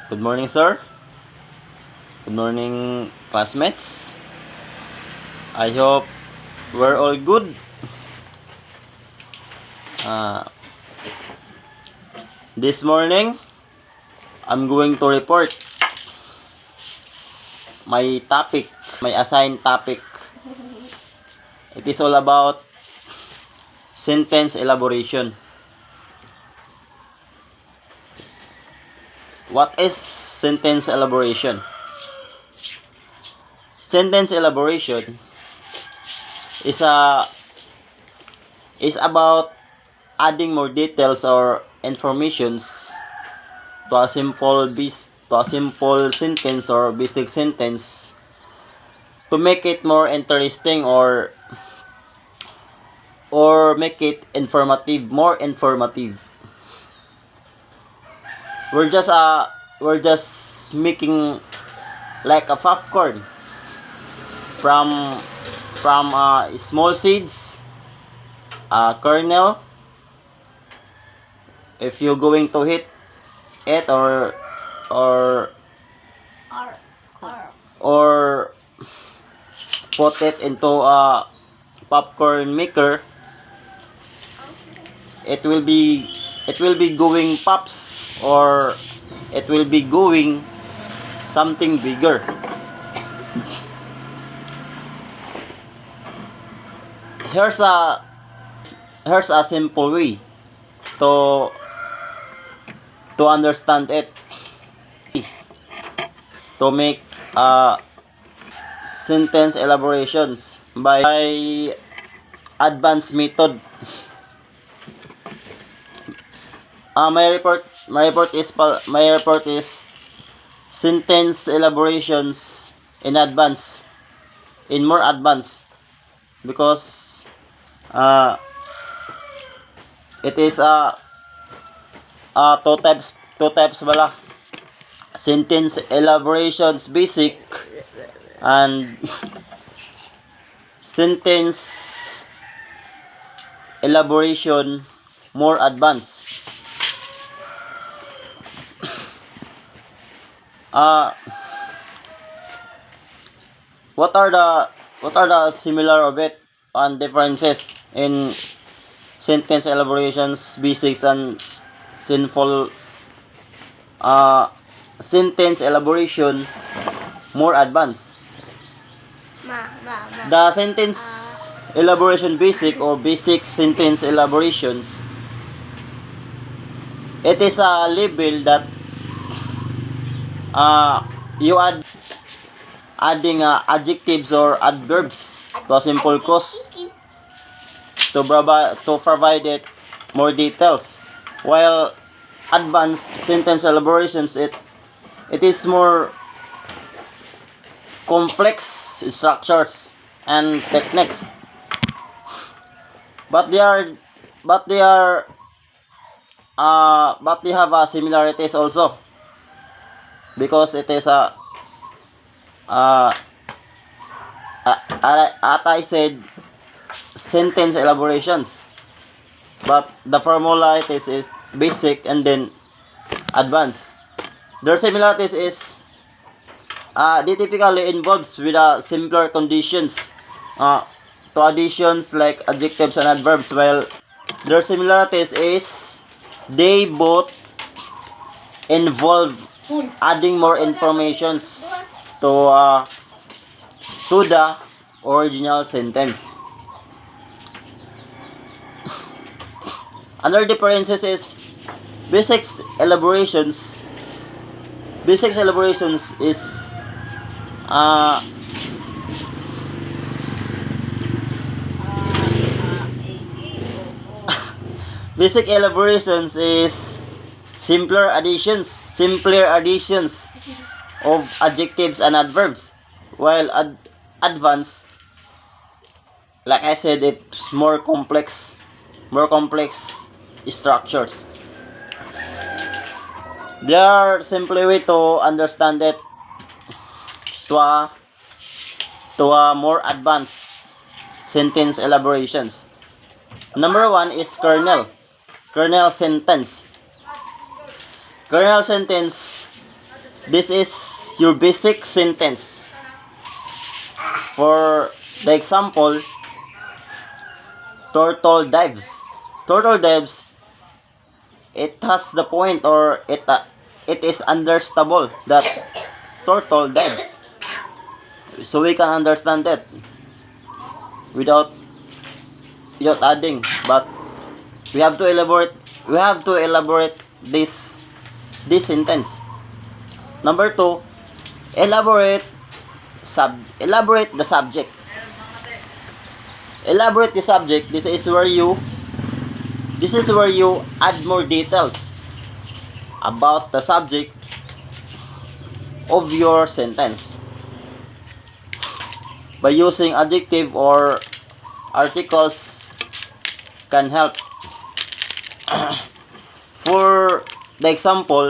Good morning, sir. Good morning, classmates. I hope we're all good. This morning, I'm going to report my topic, my assigned topic. It is all about sentence elaboration. What is sentence elaboration? Sentence elaboration is about adding more details or informations to a simple sentence or basic sentence to make it more interesting or make it more informative. We're just making like a popcorn from small seeds, kernel. If you're going to hit it or put it into a popcorn maker, it will be going pops, or it will be going something bigger. Here's a simple way to understand it, to make sentence elaborations by advanced method. My report is sentence elaborations in more advanced, because it is two types bala. Sentence elaborations basic and sentence elaboration more advanced. What are the similar of it and differences in sentence elaborations basics and sentence elaboration more advanced? The sentence elaboration basic or basic sentence elaborations, it is a label that you adding adjectives or adverbs to a simple clause to provide it more details, while advanced sentence elaborations, it is more complex structures and techniques, but they have similarities also, because it is I said sentence elaborations, but the formula it is basic and then advanced. Their similarities is they typically involves with simpler conditions to additions like adjectives and adverbs, while their similarities is they both involve adding more informations to the original sentence. Another differences is basic elaborations is basic elaborations is simpler additions of adjectives and adverbs, while advanced, like I said, it's more complex structures. There are simply way to understand it to a more advanced sentence elaborations. Number one is kernel sentence. Kernel sentence This is your basic sentence. For the example, turtle dives. Turtle dives, it has the point, or it is understandable that turtle dives. So we can understand that without adding, but we have to elaborate this sentence. Number 2, elaborate the subject. Elaborate the subject. This is where you add more details about the subject of your sentence by using adjective or articles can help. For the example,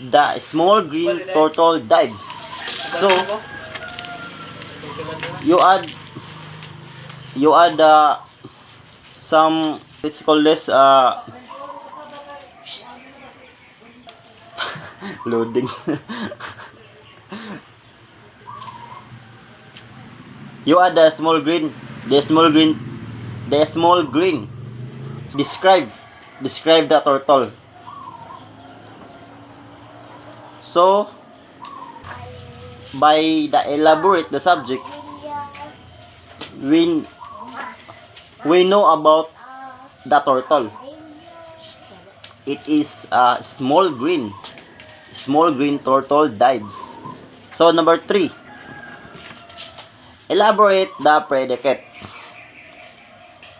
the small green turtle dives. So you add some, let's call this loading. You add the small green. Describe the turtle. So by the elaborate the subject, we know about the turtle. It is a small green turtle dives. So number 3, elaborate the predicate.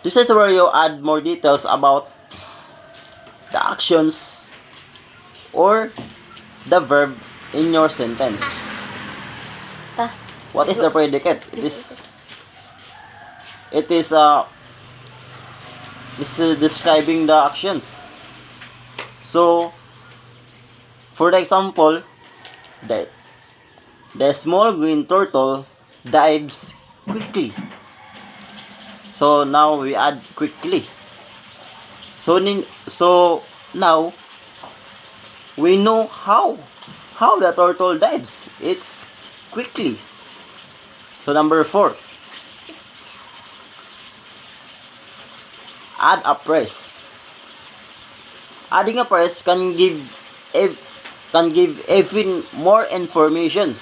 This is where you add more details about the actions or the verb in your sentence. What is the predicate? It is describing the actions. So for the example, the small green turtle dives quickly. So now we add quickly. So now we know how the turtle dives. It's quickly. So number 4, add a phrase. Adding a phrase can give even more informations.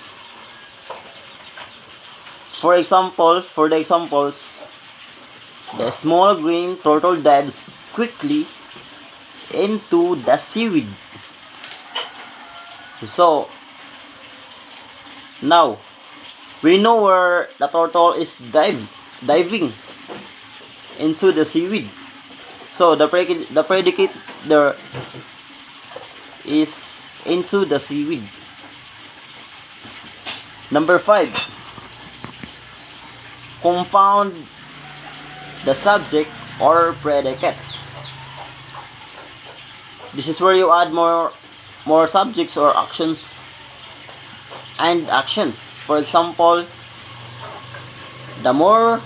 For the examples, the small green turtle dives quickly into the seaweed. So now we know where the turtle is diving into the seaweed. So the predicate there is into the seaweed. Number 5, confound the subject or predicate. This is where you add more subjects or actions and actions. For example, the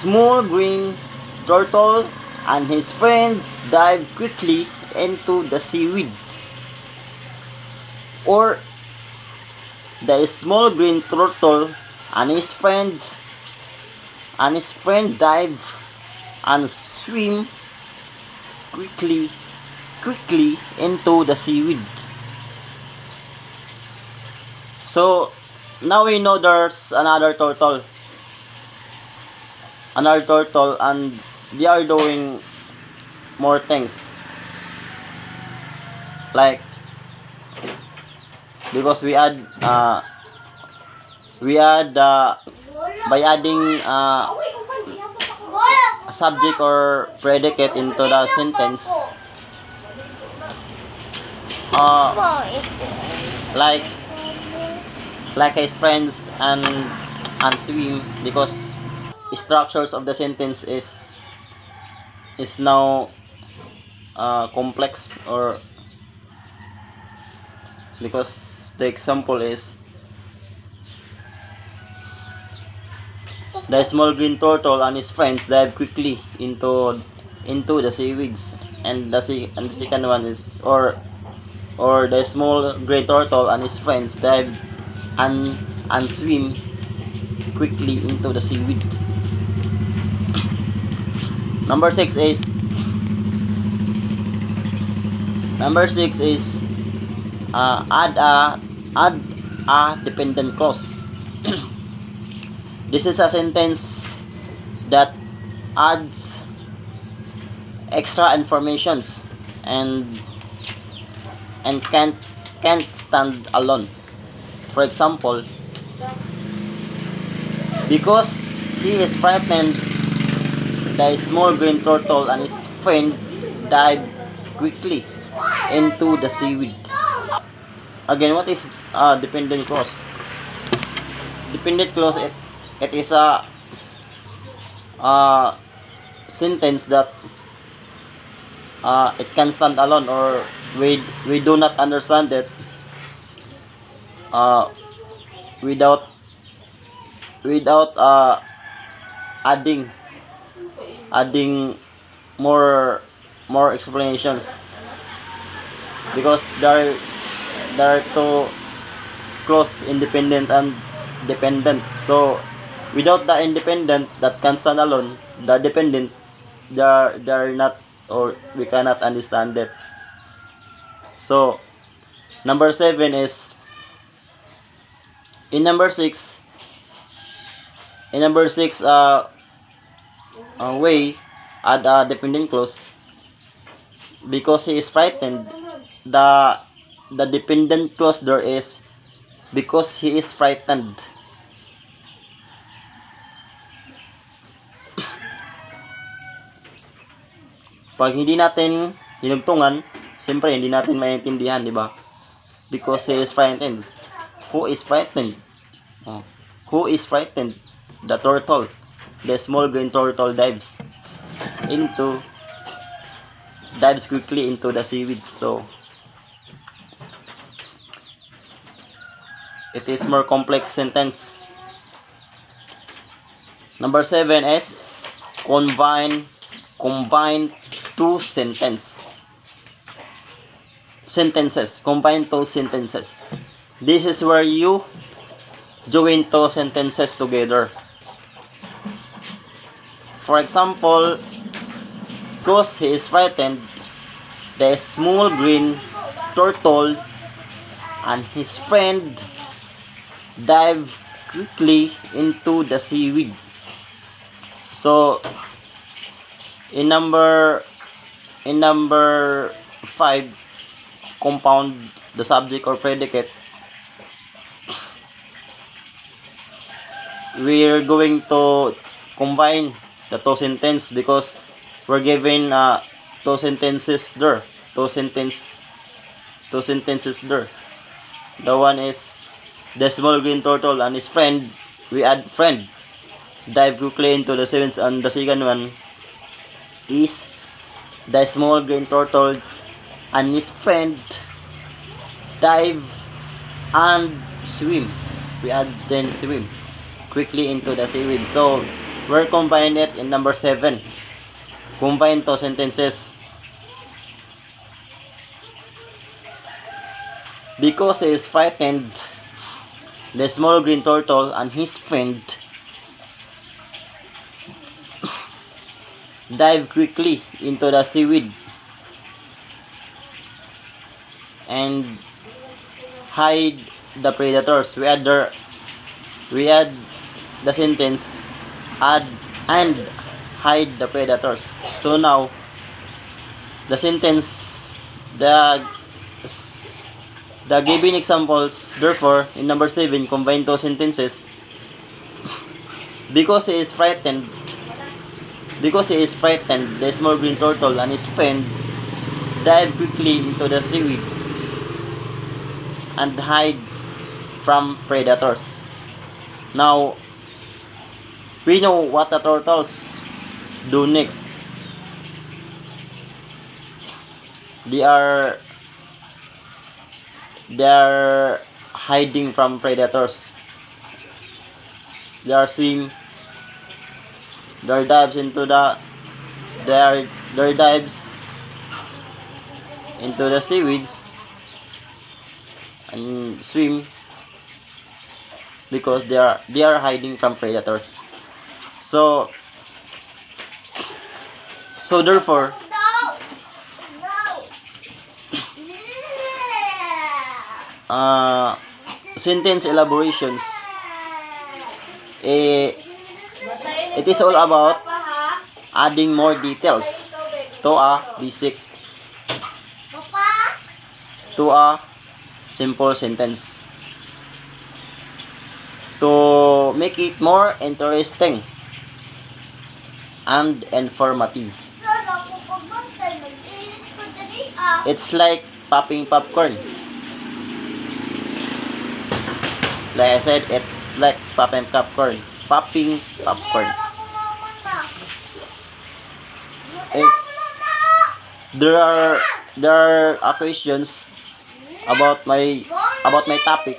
small green turtle and his friends dive quickly into the seaweed. Or the small green turtle and his friend dive and swim quickly into the seaweed. So now we know there's another turtle and they are doing more things, like because we add by adding a subject or predicate into the sentence, like his friends and swim, because structures of the sentence is now complex, or because the example is the small green turtle and his friends dive quickly into the seaweeds, and the second one is, or or the small gray turtle and his friends dive and swim quickly into the seaweed. Number 6 is add a dependent clause. This is a sentence that adds extra informations and can't stand alone. For example, because he is frightened, the small green turtle and his friend dive quickly into the seaweed. Again, what is dependent clause? Dependent clause, it is a sentence that it can stand alone, or we do not understand it without adding more explanations, because there are two clause, independent and dependent. So without the independent that can stand alone, the dependent, they are not, or we cannot understand it. So number 7 is in number 6 way, add a dependent clause. Because he is frightened, the dependent clause there is because he is frightened. Pag hindi natin dinugtungan, siyempre hindi natin maintindihan, di ba? Because he is frightened. Who is frightened? Who is frightened? The turtle. The small green turtle dives quickly into the seaweed. So it is more complex sentence. Number 7 is combine two sentences. Combine two sentences. This is where you join two sentences together. For example, because he is frightened, the small green turtle and his friend dive quickly into the seaweed. So in number 5, compound the subject or predicate. We're going to combine the two sentences because we're given two sentences there. Two sentences there. The one is the small green turtle and his friend. We add friend dive quickly into the seaweed, and the second one is the small green turtle and his friend dive and swim. We add then swim quickly into the seaweed. So we're combining it in number 7. Combine two sentences. Because he is frightened, the small green turtle and his friend dive quickly into the seaweed and hide the predators. We add the sentence add and hide the predators. So now the sentence, the given examples, therefore in number 7, combine two sentences. Because he is frightened, the small green turtle and his friend dive quickly into the seaweed and hide from predators. Now we know what the turtles do next. They are hiding from predators. They are swim. Their dives into the seaweeds and swim because they are hiding from predators. So therefore, sentence elaborations, eh, it is all about adding more details to a basic, to a simple sentence to make it more interesting and informative. It's like popping popcorn. Like I said, it's like popping popcorn. Popping popcorn. If there are questions about my topic,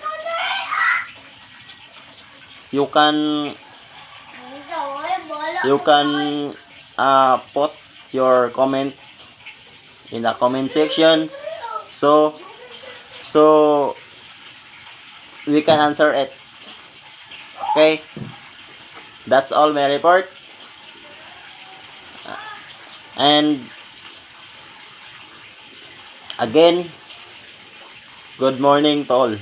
you can put your comment in the comment sections, so we can answer it. Okay, that's all my report, and again, good morning to all.